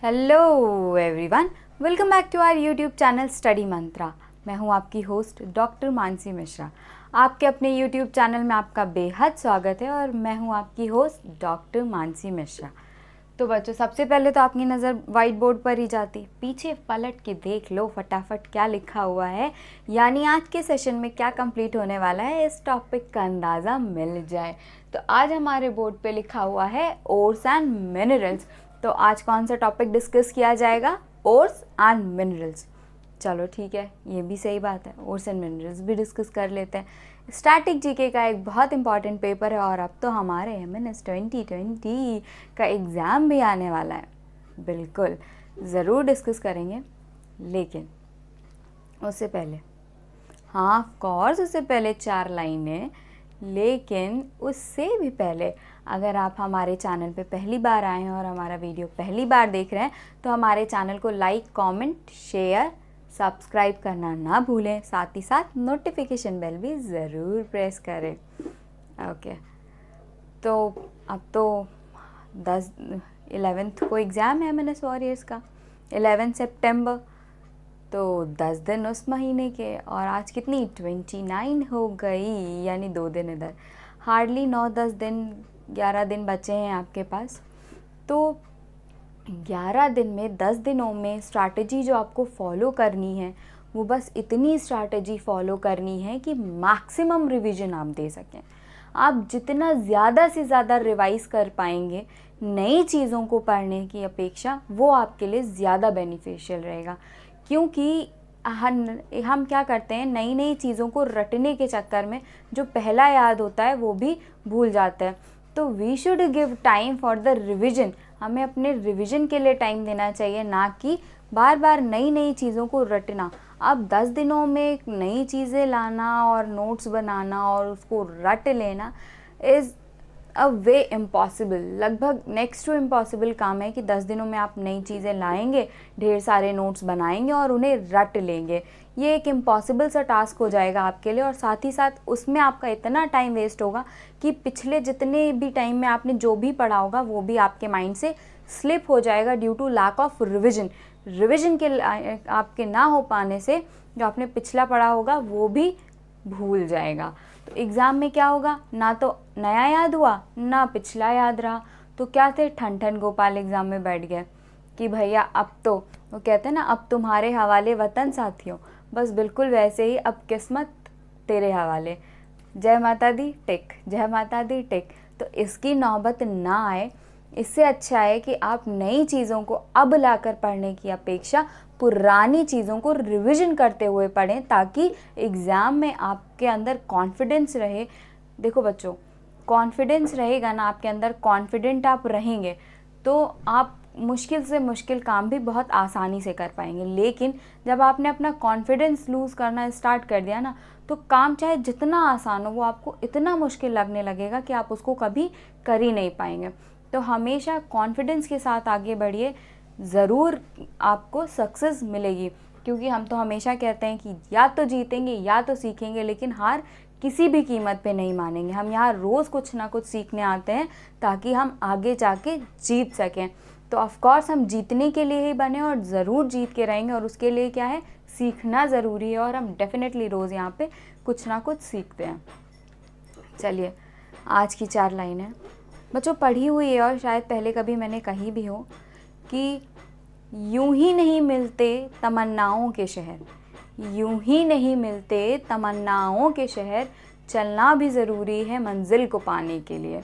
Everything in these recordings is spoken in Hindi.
Hello everyone, welcome back to our YouTube channel Study Mantra. मैं हूं आपकी होस्ट डॉक्टर मानसी मिश्रा। आपके अपने यूट्यूब चैनल में आपका बेहद स्वागत है और मैं हूं आपकी होस्ट डॉक्टर मानसी मिश्रा। तो बच्चों, सबसे पहले तो आपकी नज़र वाइट बोर्ड पर ही जाती, पीछे पलट के देख लो फटाफट क्या लिखा हुआ है, यानी आज के सेशन में क्या कंप्लीट होने वाला है इस टॉपिक का अंदाज़ा मिल जाए। तो आज हमारे बोर्ड पे लिखा हुआ है ओर्स एंड मिनरल्स। तो आज कौन सा टॉपिक डिस्कस किया जाएगा? Ores and minerals. चलो ठीक है, ये भी सही बात है, ओर्स एंड मिनरल्स भी डिस्कस कर लेते हैं। स्टैटिक जीके का एक बहुत इंपॉर्टेंट पेपर है और अब तो हमारे MNS 2020 का एग्ज़ाम भी आने वाला है। बिल्कुल ज़रूर डिस्कस करेंगे, लेकिन उससे पहले ऑफ कोर्स उससे पहले 4 लाइनें, लेकिन उससे भी पहले अगर आप हमारे चैनल पे पहली बार आए हैं और हमारा वीडियो पहली बार देख रहे हैं तो हमारे चैनल को लाइक, कमेंट, शेयर, सब्सक्राइब करना ना भूलें। साथ ही साथ नोटिफिकेशन बेल भी ज़रूर प्रेस करें। ओके, तो अब तो 11th को एग्ज़ाम है MNS वॉरियर्स का, 11 सितंबर। तो 10 दिन उस महीने के, और आज कितनी 29 हो गई, यानी 2 दिन इधर, हार्डली 9-10 दिन, 11 दिन बचे हैं आपके पास। तो 11 दिन में, 10 दिनों में स्ट्रैटेजी जो आपको फॉलो करनी है वो बस इतनी स्ट्रैटेजी फॉलो करनी है कि मैक्सिमम रिवीजन आप दे सकें। आप जितना ज़्यादा से ज़्यादा रिवाइज कर पाएंगे नई चीज़ों को पढ़ने की अपेक्षा, वो आपके लिए ज़्यादा बेनिफिशियल रहेगा। क्योंकि हम क्या करते हैं, नई नई चीज़ों को रटने के चक्कर में जो पहला याद होता है वो भी भूल जाता है। तो we should give time for the revision. हमें अपने रिवीजन के लिए टाइम देना चाहिए, ना कि बार बार नई नई चीज़ों को रटना। अब 10 दिनों में नई चीज़ें लाना और नोट्स बनाना और उसको रट लेना इज़ अ वे इम्पॉसिबल, लगभग नेक्स्ट टू इम्पॉसिबल काम है कि 10 दिनों में आप नई चीज़ें लाएंगे, ढेर सारे नोट्स बनाएंगे और उन्हें रट लेंगे। ये एक इम्पॉसिबल सा टास्क हो जाएगा आपके लिए, और साथ ही साथ उसमें आपका इतना टाइम वेस्ट होगा कि पिछले जितने भी टाइम में आपने जो भी पढ़ा होगा वो भी आपके माइंड से स्लिप हो जाएगा due to lack of revision के आपके ना हो पाने से जो आपने पिछला पढ़ा होगा वो भी भूल जाएगा। तो एग्ज़ाम में क्या होगा, ना तो नया याद हुआ ना पिछला याद रहा। तो क्या थे, ठन ठन गोपाल एग्ज़ाम में बैठ गए कि भैया अब तो, वो कहते हैं ना, अब तुम्हारे हवाले वतन साथियों। बस बिल्कुल वैसे ही अब किस्मत तेरे हवाले। जय माता दी टिक, जय माता दी टिक। तो इसकी नौबत ना आए, इससे अच्छा है कि आप नई चीज़ों को अब लाकर पढ़ने की अपेक्षा पुरानी चीज़ों को रिवीजन करते हुए पढ़ें, ताकि एग्ज़ाम में आपके अंदर कॉन्फिडेंस रहे। देखो बच्चों, कॉन्फिडेंस रहेगा ना आपके अंदर, कॉन्फिडेंट आप रहेंगे तो आप मुश्किल से मुश्किल काम भी बहुत आसानी से कर पाएंगे। लेकिन जब आपने अपना कॉन्फिडेंस लूज़ करना स्टार्ट कर दिया ना, तो काम चाहे जितना आसान हो वो आपको इतना मुश्किल लगने लगेगा कि आप उसको कभी कर ही नहीं पाएंगे। तो हमेशा कॉन्फिडेंस के साथ आगे बढ़िए, ज़रूर आपको सक्सेस मिलेगी। क्योंकि हम तो हमेशा कहते हैं कि या तो जीतेंगे या तो सीखेंगे, लेकिन हार किसी भी कीमत पे नहीं मानेंगे। हम यहाँ रोज़ कुछ ना कुछ सीखने आते हैं ताकि हम आगे जाके जीत सकें। तो ऑफ कोर्स हम जीतने के लिए ही बने और ज़रूर जीत के रहेंगे, और उसके लिए क्या है, सीखना ज़रूरी है, और हम डेफिनेटली रोज़ यहाँ पे कुछ ना कुछ सीखते हैं। चलिए, आज की 4 लाइनें बच्चों पढ़ी हुई है और शायद पहले कभी मैंने कही भी हो कि यूं ही नहीं मिलते तमन्नाओं के शहर, यूं ही नहीं मिलते तमन्नाओं के शहर, चलना भी ज़रूरी है मंजिल को पाने के लिए।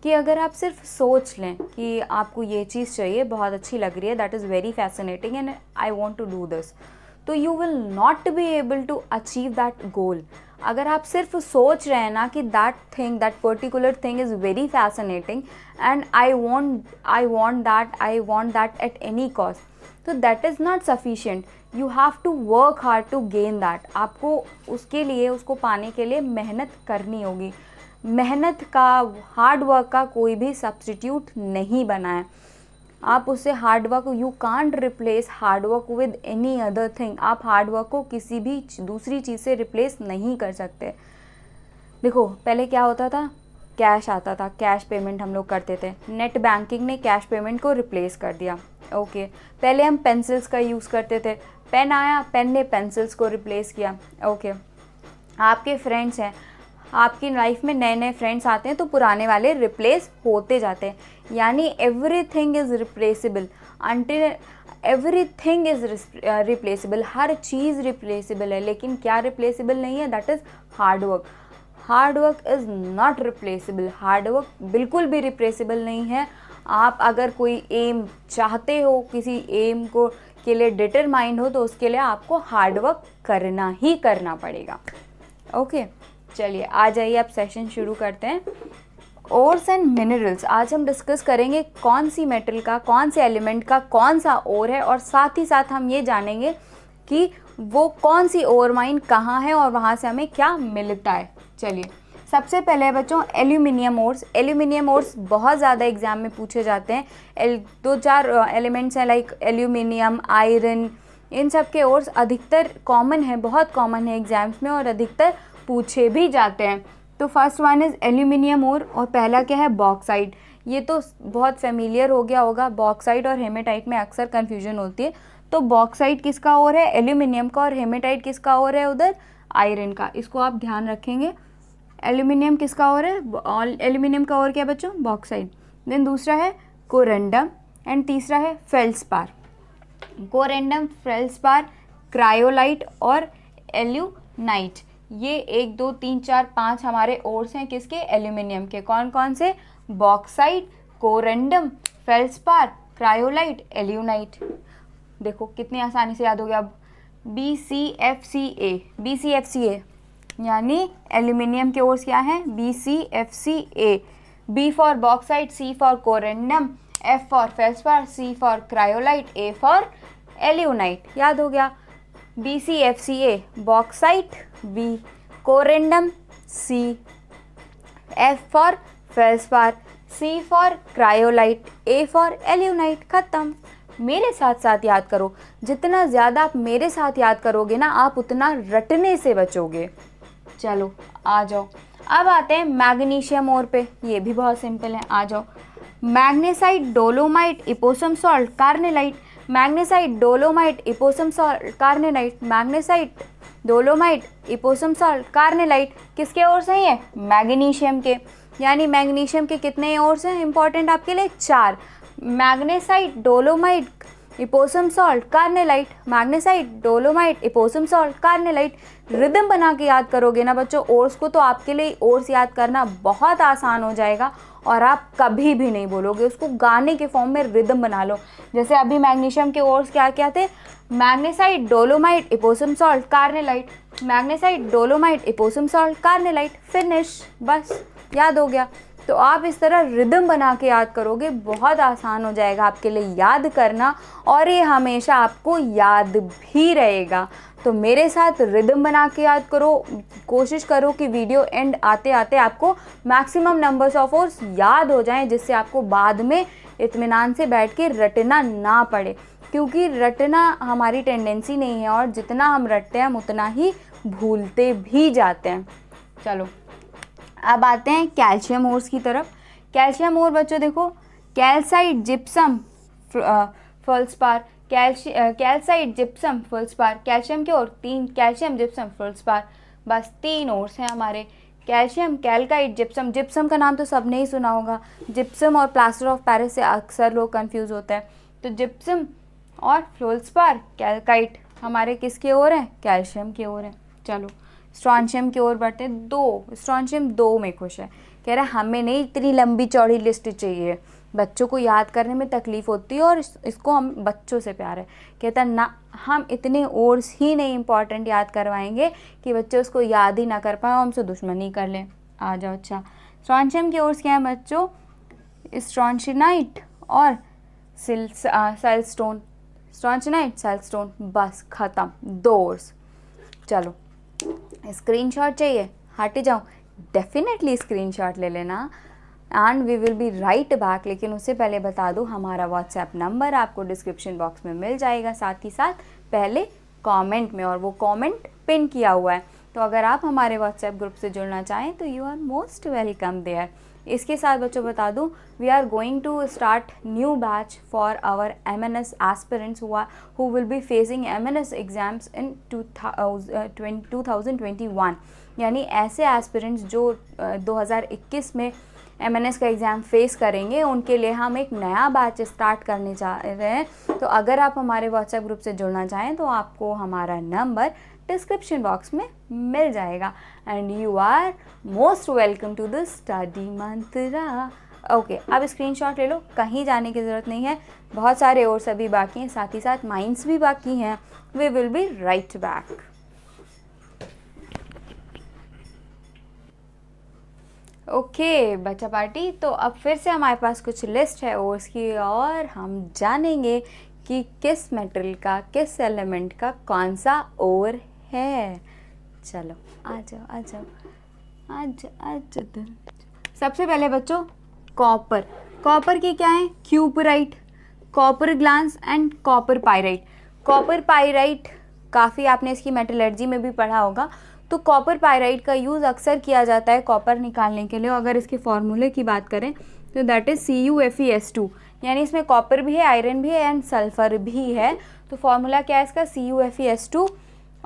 कि अगर आप सिर्फ सोच लें कि आपको ये चीज़ चाहिए, बहुत अच्छी लग रही है, that is very fascinating and I want to do this, तो you will not be able to achieve that goal. अगर आप सिर्फ सोच रहे हैं ना कि that thing, that particular thing is very fascinating and I want that at any cost, तो that is not sufficient. You have to work hard to gain that. आपको उसके लिए, उसको पाने के लिए मेहनत करनी होगी। मेहनत का, हार्ड वर्क का कोई भी सब्स्टिट्यूट नहीं बना है। आप उससे hard work, you can't replace hard work with any other thing. आप हार्ड वर्क को किसी भी दूसरी चीज़ से रिप्लेस नहीं कर सकते। देखो, पहले क्या होता था, कैश आता था, कैश पेमेंट हम लोग करते थे। नेट बैंकिंग ने कैश पेमेंट को रिप्लेस कर दिया। ओके। पहले हम पेंसिल्स का यूज़ करते थे, पेन आया, पेन ने पेंसिल्स को रिप्लेस किया। ओके। आपके फ्रेंड्स हैं, आपकी लाइफ में नए नए फ्रेंड्स आते हैं तो पुराने वाले रिप्लेस होते जाते हैं, यानी everything is replaceable. Until everything is replaceable, her cheese replaceable है, लेकिन क्या रिप्लेसेबल नहीं है? That is hard work. Hard work is not replaceable. Hard work बिल्कुल भी रिप्लेसेबल नहीं है। आप अगर कोई एम चाहते हो, किसी एम को के लिए डिटरमाइंड हो, तो उसके लिए आपको हार्ड वर्क करना ही करना पड़ेगा। ओके, चलिए आ जाइए, अब सेशन शुरू करते हैं। ओर्स एंड मिनरल्स, आज हम डिस्कस करेंगे कौन सी मेटल का, कौन से एलिमेंट का कौन सा ओर है, और साथ ही साथ हम ये जानेंगे कि वो कौन सी ओर माइन कहाँ है और वहाँ से हमें क्या मिलता है। चलिए, सबसे पहले बच्चों एल्यूमिनियम ओर्स। एल्यूमिनियम ओर्स बहुत ज़्यादा एग्जाम में पूछे जाते हैं। 2-4 एलिमेंट्स हैं लाइक एल्यूमिनियम, आयरन, इन सब के ओर्स अधिकतर कॉमन है, बहुत कॉमन है एग्जाम्स में, और अधिकतर पूछे भी जाते हैं। तो फर्स्ट वन इज़ एल्यूमिनियम ओर, और पहला क्या है? बॉक्साइट। ये तो बहुत फेमिलियर हो गया होगा, बॉक्साइट और हेमेटाइट में अक्सर कन्फ्यूजन होती है। तो बॉक्साइट किसका ओर है? एल्यूमिनियम का। और हेमेटाइट किसका ओर है? उधर आयरन का। इसको आप ध्यान रखेंगे। एल्यूमिनियम किसका ओर है? एल्यूमिनियम का ओर क्या बच्चों? बॉक्साइट। देन दूसरा है कोरेंडम, एंड तीसरा है फेल्सपार। कोरेंडम, फेल्सपार, क्रायोलाइट और एल्यूनाइट, ये 1 2 3 4 5 हमारे ओर्स हैं किसके? एल्यूमिनियम के। कौन कौन से? Bauxite, corundum, feldspar, cryolite, alunite. देखो कितनी आसानी से याद हो गया। अब BCFCA, BCFCA यानी एल्यूमिनियम के ओर्स क्या हैं? BCFCA। B for bauxite, C for corundum, F for feldspar, C for cryolite, A for alunite. याद हो गया? BCFCA bauxite, B corundum, C F for feldspar, C for cryolite, A for alunite. खत्म। मेरे साथ साथ याद करो, जितना ज़्यादा आप मेरे साथ याद करोगे ना, आप उतना रटने से बचोगे। चलो आ जाओ, अब आते हैं मैग्नीशियम ओर पे। ये भी बहुत सिंपल है, आ जाओ। Magnesite, dolomite, Epsom salt, carnallite. Magnesite, dolomite, Epsom salt, carnallite. Magnesite, dolomite, Epsom salt, carnallite किसके ओर से है? मैग्नीशियम के। यानी मैग्नीशियम के कितने ओर्स हैं इंपॉर्टेंट आपके लिए? 4। Magnesite, dolomite, Epsom salt, carnallite. Magnesite, dolomite, Epsom salt, carnallite. Rhythm बना के याद करोगे ना बच्चों ओर्स को, तो आपके लिए ओर्स याद करना बहुत आसान हो जाएगा, और आप कभी भी नहीं बोलोगे उसको। गाने के फॉर्म में रिदम बना लो। जैसे अभी मैग्नीशियम के ओर्स क्या क्या थे? Magnesite, dolomite, Epsom salt, carnallite. Magnesite, dolomite, Epsom salt, carnallite. Finish, बस याद हो गया। तो आप इस तरह रिदम बना के याद करोगे, बहुत आसान हो जाएगा आपके लिए याद करना, और ये हमेशा आपको याद भी रहेगा। तो मेरे साथ रिदम बना के याद करो। कोशिश करो कि वीडियो एंड आते आते आपको मैक्सिमम नंबर्स ऑफ ओर्स याद हो जाएं, जिससे आपको बाद में इत्मीनान से बैठ के रटना ना पड़े, क्योंकि रटना हमारी टेंडेंसी नहीं है, और जितना हम रटते हैं हम उतना ही भूलते भी जाते हैं। चलो अब आते हैं कैल्शियम ओर्स की तरफ। कैल्शियम ओर बच्चों देखो, calcite, gypsum, feldspar. Calcite, gypsum, feldspar. Calcium के ओर 3, कैल्शियम, जिप्सम, फेल्सपार। बस 3 ओर्स हैं हमारे। Calcium, कैल्काइट, gypsum. जिप्सम का नाम तो सबने ही सुना होगा। जिप्सम और प्लास्टर ऑफ पेरिस से अक्सर लोग कंफ्यूज होते हैं। तो जिप्सम और फेल्सपार, कैल्काइट हमारे किसके ओर हैं? कैल्शियम के ओर हैं। चलो स्ट्रॉन्शियम की ओर बढ़ते हैं। 2, स्ट्रॉन्शियम 2 में खुश है। कह रहा है हमें नहीं इतनी लंबी चौड़ी लिस्ट चाहिए, बच्चों को याद करने में तकलीफ़ होती है, और इसको हम बच्चों से प्यार है। कहता ना, हम इतने ओर्स ही नहीं इम्पॉर्टेंट याद करवाएंगे कि बच्चे उसको याद ही ना कर पाए और हमसे दुश्मनी कर लें। आ जाओ। अच्छा, स्ट्रॉन्शियम के ओर्स क्या हैं बच्चों? स्ट्रॉन्शिनाइट और सेलस्टोन। स्ट्रॉन्शिनाइट, सेलस्टोन, बस ख़त्म, 2 ओर्स। चलो स्क्रीनशॉट चाहिए? हट जाओ, डेफिनेटली स्क्रीनशॉट ले लेना, and we will be right back. लेकिन उससे पहले बता दूं, हमारा व्हाट्सएप नंबर आपको डिस्क्रिप्शन बॉक्स में मिल जाएगा, साथ ही साथ पहले कमेंट में, और वो कमेंट पिन किया हुआ है। तो अगर आप हमारे व्हाट्सएप ग्रुप से जुड़ना चाहें तो you are most welcome there. इसके साथ बच्चों बता दूं, we are going to start new batch for our MNS aspirants who will be facing MNS exams in 2021, यानी ऐसे एस्पिरेंट्स जो 2021 में MNS का एग्ज़ाम फेस करेंगे, उनके लिए हम एक नया बैच स्टार्ट करने जा रहे हैं। तो अगर आप हमारे व्हाट्सएप ग्रुप से जुड़ना चाहें तो आपको हमारा नंबर डिस्क्रिप्शन बॉक्स में मिल जाएगा। And you are most welcome to the study mantra. Okay, अब स्क्रीनशॉट ले लो, कहीं जाने की ज़रूरत नहीं है, बहुत सारे और सभी बाकी हैं, साथ ही साथ माइंड्स भी बाकी हैं। We will be right back. Okay बच्चा पार्टी, तो अब फिर से हमारे पास कुछ लिस्ट है ओर्स की, और हम जानेंगे कि किस मेटल का, किस एलिमेंट का कौन सा ओर है। चलो आ जाओ आ जाओ आ जाओ। सबसे पहले बच्चों कॉपर। कॉपर के क्या है? Cuprite, copper glance and copper pyrite. Copper pyrite काफ़ी आपने इसकी मेटलर्जी में भी पढ़ा होगा। तो कॉपर पाइराइट का यूज़ अक्सर किया जाता है कॉपर निकालने के लिए। अगर इसके फॉर्मूले की बात करें तो दैट इज़ CuFeS2, यानी इसमें कॉपर भी है, आयरन भी है एंड सल्फर भी है। तो फॉर्मूला क्या है इसका? CuFeS2।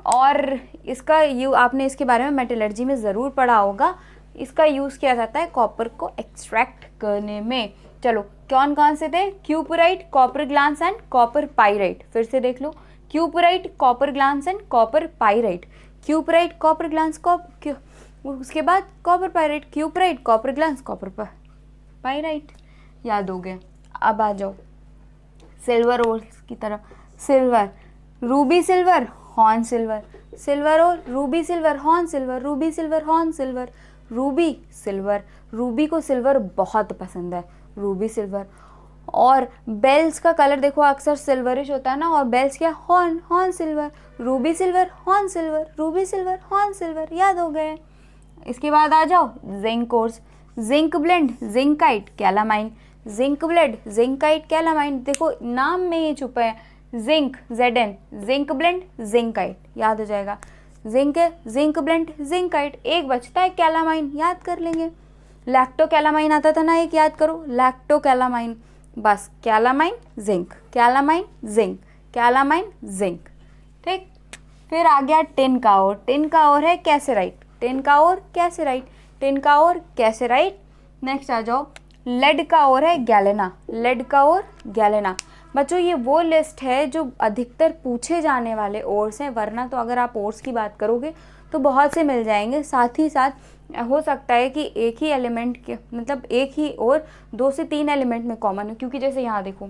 और इसका आपने इसके बारे में मेटलर्जी में ज़रूर पढ़ा होगा। इसका यूज़ किया जाता है कॉपर को एक्सट्रैक्ट करने में। चलो कौन कौन से थे? Cuprite, copper glance and copper pyrite. फिर से देख लो, cuprite, copper glance and copper pyrite. Cuprite, copper glance, उसके बाद copper pyrite, cuprite, copper glance, copper pyrite. याद हो गया। अब आ जाओ सिल्वर ओर की तरफ। Silver, ruby silver, horn silver. Silver और ruby silver, horn silver, ruby silver, horn silver, ruby silver. Ruby को सिल्वर बहुत पसंद है, रूबी सिल्वर। और बेल्स का कलर देखो अक्सर सिल्वरिश होता है ना, और बेल्स क्या? Horn, horn silver. Ruby silver, horn silver, ruby silver, horn silver. याद हो गए। इसके बाद आ जाओ zinc course. Zinc blende, zincite, calamine. Zinc blende, zincite, calamine. देखो नाम में ही छुपा है zinc, Zn, zinc blende, zincite. याद हो जाएगा। जिंक है, जिंक ब्लेंड, जिंकाइट। एक बचता है कैलामाइन, याद कर लेंगे। लैक्टो कैलामाइन आता था ना, एक याद करो, लैक्टो कैलामाइन। बस calamine, zinc, calamine, zinc, calamine, zinc. ठीक, फिर आ गया टिन का ओर। टिन का ओर है कैसेराइट, टिन का ओर कैसेराइट, टिन का ओर कैसेराइट। नेक्स्ट आ जाओ, लेड का ओर है गैलेना, लेड का ओर गैलेना। बच्चों ये वो लिस्ट है जो अधिकतर पूछे जाने वाले ओर्स हैं, वरना तो अगर आप ओर्स की बात करोगे तो बहुत से मिल जाएंगे। साथ ही साथ हो सकता है कि एक ही एलिमेंट के, मतलब एक ही और 2 से 3 एलिमेंट में कॉमन हो, क्योंकि जैसे यहाँ देखो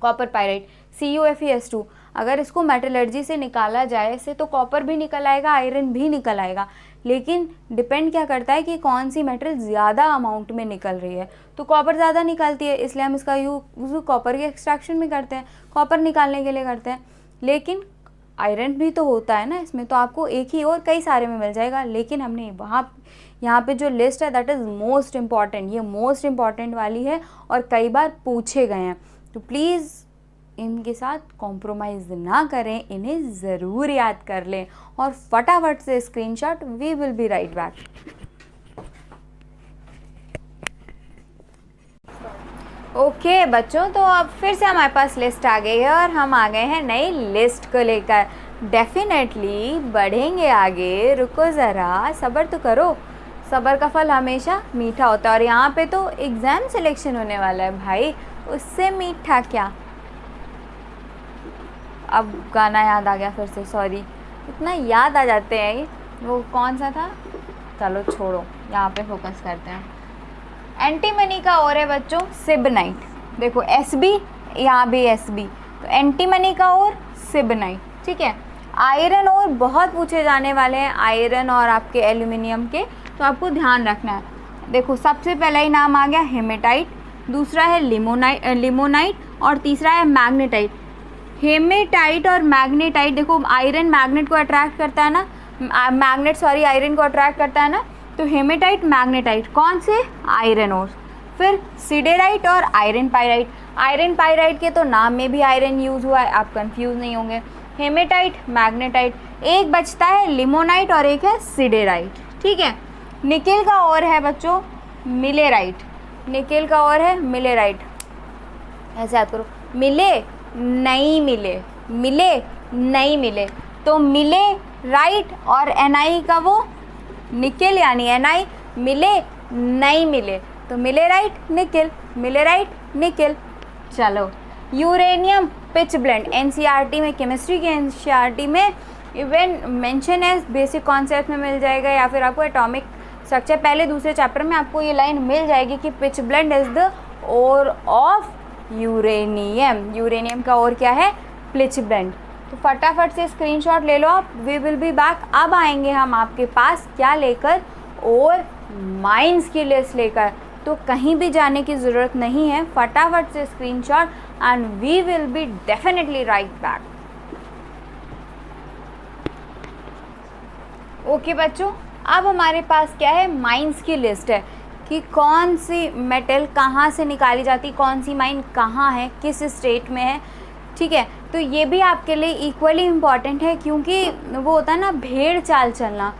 कॉपर पाइराइट, CuFeS2, अगर इसको मेटलर्जी से निकाला जाए से तो कॉपर भी निकल आएगा, आयरन भी निकल आएगा। लेकिन डिपेंड क्या करता है कि कौन सी मेटल ज़्यादा अमाउंट में निकल रही है। तो कॉपर ज़्यादा निकलती है, इसलिए हम इसका यूज़ कॉपर के एक्सट्रैक्शन में करते हैं, कॉपर निकालने के लिए करते हैं। लेकिन आयरन भी तो होता है ना इसमें, तो आपको एक ही और कई सारे में मिल जाएगा। लेकिन हमने यहाँ पे जो लिस्ट है दैट इज़ मोस्ट इम्पॉर्टेंट, ये मोस्ट इम्पॉर्टेंट वाली है और कई बार पूछे गए हैं। तो प्लीज़ इनके साथ कॉम्प्रोमाइज़ ना करें, इन्हें ज़रूर याद कर लें और फटाफट से screenshot. We will be right back. Okay बच्चों, तो अब फिर से हमारे पास लिस्ट आ गई है और हम आ गए हैं नई लिस्ट को लेकर। डेफिनेटली बढ़ेंगे आगे, रुको ज़रा, सब्र तो करो, सब्र का फल हमेशा मीठा होता है। और यहाँ पे तो एग्ज़ाम सिलेक्शन होने वाला है भाई, उससे मीठा क्या। अब गाना याद आ गया फिर से, सॉरी, इतना याद आ जाते हैं ये, वो कौन सा था, चलो छोड़ो, यहाँ पे फोकस करते हैं। एंटीमनी का और है बच्चों सिबनाइट। देखो SB, यहाँ भी SB, तो एंटीमनी का और सिबनाइट। ठीक है, आयरन और बहुत पूछे जाने वाले हैं, आयरन और आपके एल्यूमिनियम के, तो आपको ध्यान रखना है। देखो सबसे पहला ही नाम आ गया हेमेटाइट, दूसरा है लिमोनाइट और तीसरा है मैग्नेटाइट। हेमेटाइट और मैग्नेटाइट, देखो आयरन मैग्नेट को अट्रैक्ट करता है ना, मैग्नेट सॉरी आयरन को अट्रैक्ट करता है ना, तो हेमेटाइट मैग्नेटाइट कौन से? Iron ore. फिर सिडेराइट और आयरन पाइराइट। आयरन पाइराइट के तो नाम में भी आयरन यूज़ हुआ है, आप कंफ्यूज नहीं होंगे। Hematite, magnetite. एक बचता है लिमोनाइट और एक है सिडेराइट। ठीक है, निकेल का और है बच्चों मिलेराइट, निकेल का और है मिलेराइट, ऐसे याद करो, मिले नहीं मिले, मिले नहीं मिले, तो मिले राइट और Ni का वो निकेल यानी Ni, मिले नहीं मिले तो मिले राइट निकेल, मिले राइट निकेल। चलो यूरेनियम पिच ब्लेंड NCERT में, केमिस्ट्री के NCERT में इवन मेंशन है, बेसिक कॉन्सेप्ट में मिल जाएगा या फिर आपको एटॉमिक स्ट्रक्चर पहले दूसरे चैप्टर में आपको ये लाइन मिल जाएगी कि pitch blende is the ore of uranium. Uranium का और क्या है? Pitch blende. तो फटाफट से स्क्रीनशॉट ले लो आप। We will be back. अब आएंगे हम आपके पास क्या लेकर? और माइंस की लिस्ट लेकर। तो कहीं भी जाने की ज़रूरत नहीं है, फटाफट से screenshot and we will be definitely right back. Okay बच्चों, अब हमारे पास क्या है? माइंस की लिस्ट है कि कौन सी मेटल कहाँ से निकाली जाती, कौन सी माइन कहाँ है, किस स्टेट में है। ठीक है, तो ये भी आपके लिए इक्वली इम्पॉर्टेंट है, क्योंकि वो होता है ना भेड़ चाल चलना,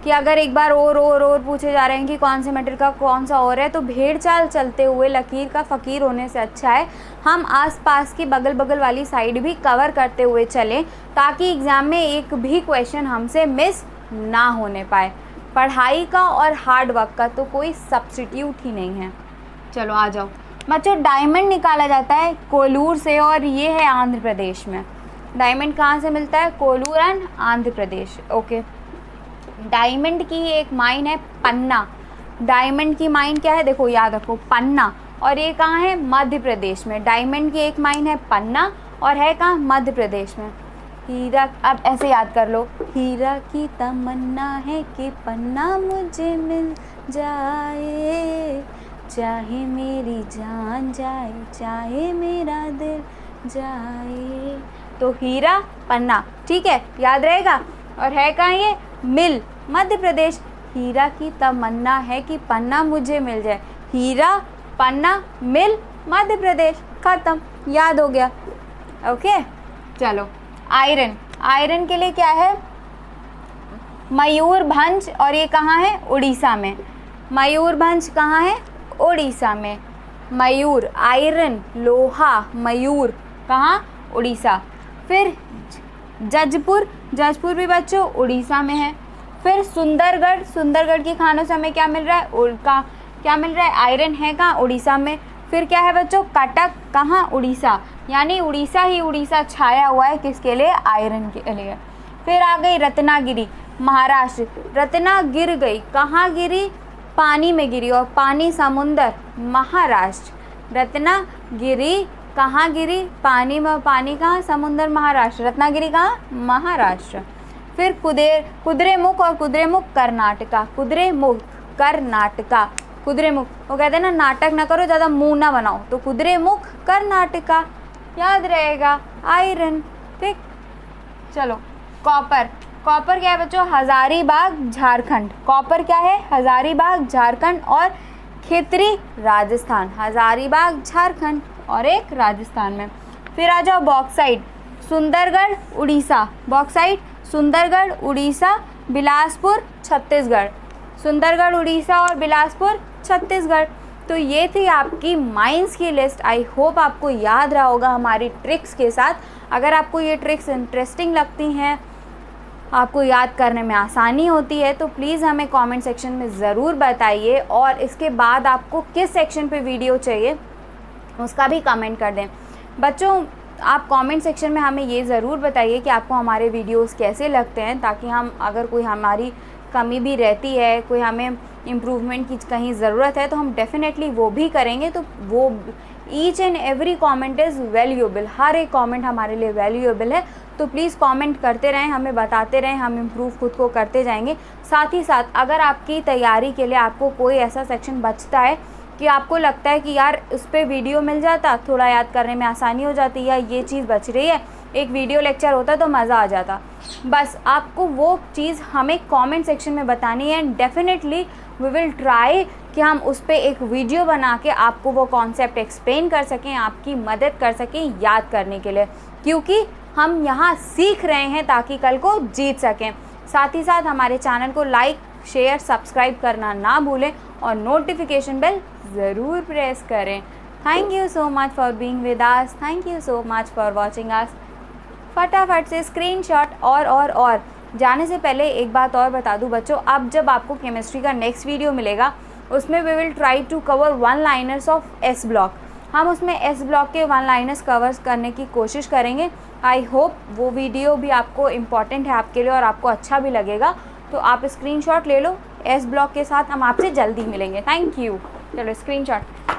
कि अगर एक बार और पूछे जा रहे हैं कि कौन से मेटल का कौन सा और है, तो भेड़ चाल चलते हुए लकीर का फ़कीर होने से अच्छा है हम आसपास की बगल बगल वाली साइड भी कवर करते हुए चलें, ताकि एग्ज़ाम में एक भी क्वेश्चन हमसे मिस ना होने पाए। पढ़ाई का और हार्ड वर्क का तो कोई सब्स्टिट्यूट ही नहीं है। चलो आ जाओ बच्चों। डायमंड निकाला जाता है कोलूर से, और ये है आंध्र प्रदेश में। डायमंड कहाँ से मिलता है? Kolur and Andhra Pradesh. Okay, diamond की एक माइन है पन्ना। डायमंड की माइन क्या है? देखो याद रखो, पन्ना। और ये कहाँ है? मध्य प्रदेश में। डायमंड की एक माइन है पन्ना और है कहाँ? मध्य प्रदेश में। हीरा, अब ऐसे याद कर लो, हीरा की तमन्ना है कि पन्ना मुझे मिल जाए, चाहे मेरी जान जाए, चाहे मेरा दिल जाए। तो हीरा पन्ना, ठीक है, याद रहेगा। और है कहाँ ये? मिल, मध्य प्रदेश। हीरा की तमन्ना है कि पन्ना मुझे मिल जाए, हीरा पन्ना मिल मध्य प्रदेश। खत्म, याद हो गया। ओके चलो, आयरन। आयरन के लिए क्या है? मयूरभंज, और ये कहाँ है? उड़ीसा में। मयूरभंज कहाँ है? उड़ीसा में। मयूर, आयरन, लोहा, मयूर कहाँ? उड़ीसा। फिर जजपुर, जजपुर भी बच्चों उड़ीसा में है। फिर सुंदरगढ़, सुंदरगढ़ की खानों से हमें क्या मिल रहा है? क्या मिल रहा है? आयरन है कहाँ? उड़ीसा में। फिर क्या है बच्चों? कटक, कहाँ? उड़ीसा। यानी उड़ीसा ही उड़ीसा छाया हुआ है किसके लिए? आयरन के लिए। फिर आ गई रत्नागिरी, महाराष्ट्र। रत्ना गिर गई, कहाँ गिरी? पानी में गिरी, और पानी समुंदर, महाराष्ट्र। रत्नागिरी कहाँ गिरी? पानी में। पानी कहाँ? समुंदर, महाराष्ट्र। रत्नागिरी कहाँ? महाराष्ट्र। फिर कुद्रेमुख, और कुद्रेमुख कर्नाटका। कुद्रेमुख कर्नाटका, कुद्रेमुख। वो कहते हैं ना, नाटक ना करो, ज़्यादा मुंह ना बनाओ, तो कुद्रेमुख कर्नाटका, याद रहेगा। आयरन, ठीक। चलो, कॉपर। कॉपर क्या है बच्चों? हजारीबाग, झारखंड। कॉपर क्या है? हजारीबाग, झारखंड, और खितरी, राजस्थान। हजारीबाग, झारखंड, और एक राजस्थान में। फिर आ जाओ बॉक्साइट, सुंदरगढ़, उड़ीसा। बॉक्साइट, सुंदरगढ़, उड़ीसा, बिलासपुर, छत्तीसगढ़। सुंदरगढ़, उड़ीसा, और बिलासपुर, छत्तीसगढ़। तो ये थी आपकी माइंस की लिस्ट। आई होप आपको याद रहा होगा हमारी ट्रिक्स के साथ। अगर आपको ये ट्रिक्स इंटरेस्टिंग लगती हैं, आपको याद करने में आसानी होती है, तो प्लीज़ हमें कमेंट सेक्शन में ज़रूर बताइए। और इसके बाद आपको किस सेक्शन पे वीडियो चाहिए उसका भी कमेंट कर दें। बच्चों, आप कमेंट सेक्शन में हमें ये ज़रूर बताइए कि आपको हमारे वीडियोस कैसे लगते हैं, ताकि हम, अगर कोई हमारी कमी भी रहती है, कोई हमें इम्प्रूवमेंट की कहीं ज़रूरत है, तो हम डेफिनेटली वो भी करेंगे। तो वो each and every comment is valuable. हर एक कमेंट हमारे लिए वैल्यूएबल है। तो प्लीज़ कमेंट करते रहें, हमें बताते रहें, हम इम्प्रूव खुद को करते जाएंगे। साथ ही साथ अगर आपकी तैयारी के लिए आपको कोई ऐसा सेक्शन बचता है कि आपको लगता है कि यार उस पर वीडियो मिल जाता, थोड़ा याद करने में आसानी हो जाती, या ये चीज़ बच रही है, एक वीडियो लेक्चर होता तो मज़ा आ जाता, बस आपको वो चीज़ हमें कमेंट सेक्शन में बतानी है। And definitely we will try कि हम उस पर एक वीडियो बना के आपको वो कॉन्सेप्ट एक्सप्लेन कर सकें, आपकी मदद कर सकें याद करने के लिए, क्योंकि हम यहाँ सीख रहे हैं ताकि कल को जीत सकें। साथ ही साथ हमारे चैनल को लाइक, शेयर, सब्सक्राइब करना ना भूलें, और नोटिफिकेशन बेल ज़रूर प्रेस करें। Thank you so much for being with us, thank you so much for watching us. फटाफट से स्क्रीनशॉट और जाने से पहले एक बात और बता दूं बच्चों, अब जब आपको केमिस्ट्री का नेक्स्ट वीडियो मिलेगा उसमें we will try to cover one liners of S block. हम उसमें एस ब्लॉक के वन लाइनर्स कवर करने की कोशिश करेंगे। आई होप वो वीडियो भी आपको इम्पॉर्टेंट है आपके लिए और आपको अच्छा भी लगेगा, तो आप स्क्रीनशॉट ले लो एस ब्लॉक के साथ। हम आपसे जल्दी मिलेंगे। Thank you. चलो स्क्रीनशॉट।